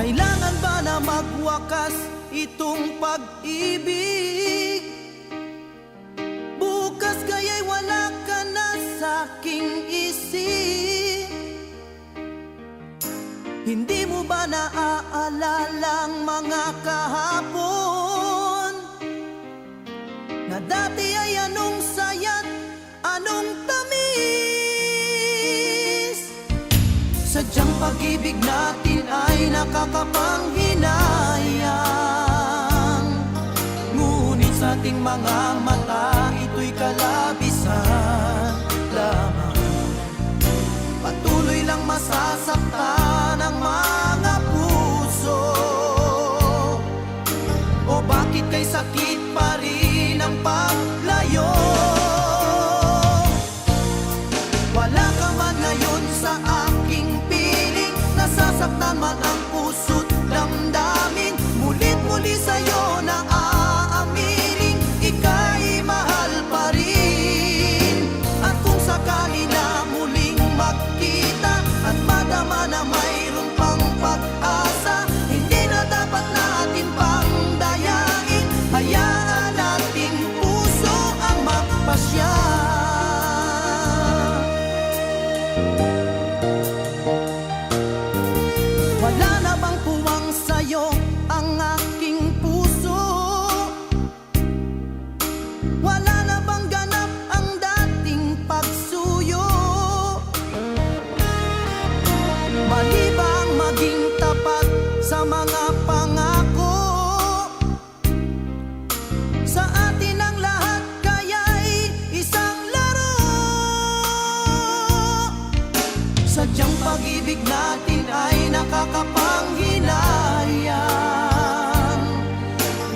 Kailangan ba na magwakas itong pag-ibig? Bukas kaya'y wala ka na sa'king isip. Hindi mo ba naaalala ang mga kahapon na dati ay anong saya't anong tamis? Sadyang pag-ibig natin ay nakakapanghinayang, ngunit sa ating mga mata ito'y kalabisan lamang. Patuloy lang masasaktan ang mga puso. O bakit kay sakit pa rin ang paglayo? Wala ka man ngayon sa aking piling, nasasaktan man ang puso't damdamin. Mulit-muli sa'yo na aaminin, ika'y mahal pa rin. At kung sakali na muling magkita at madama na mayroong pang pag-asa, hindi na dapat natin pang dayain. Hayaan nating puso ang magpasya. Wala na bang puwang sa'yo ang aking puso? Wala na bang ganap ang dating pagsuyo? Mali bang maging tapat sa mga pangako? Sa atin ang lahat kaya'y isang laro. Sadyang pag-ibig natin ay nakakapanghinayang,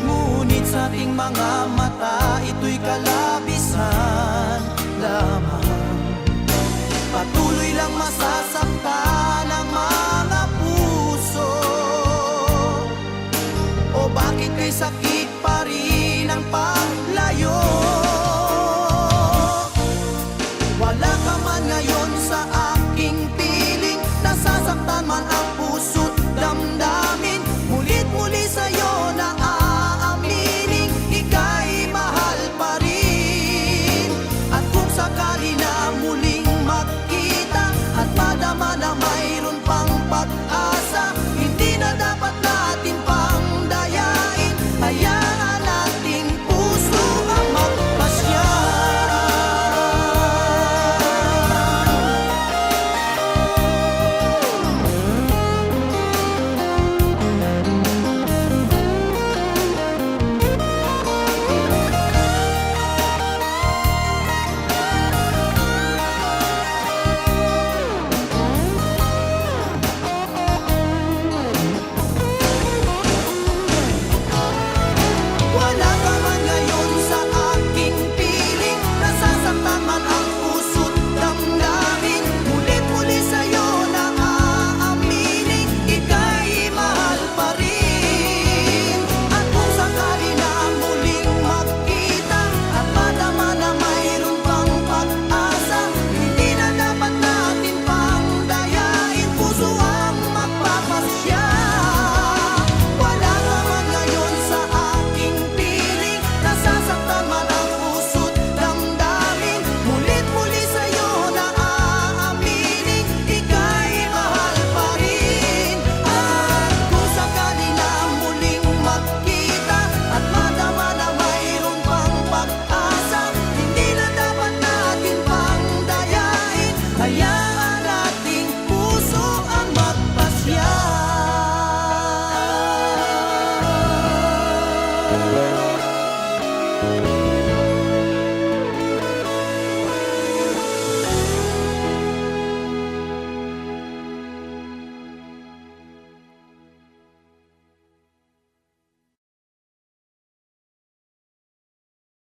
ngunit sa ating mga mata ito'y kalabisan lamang. Patuloy lang masasaktan ang mga puso. O bakit kay sakit pa rin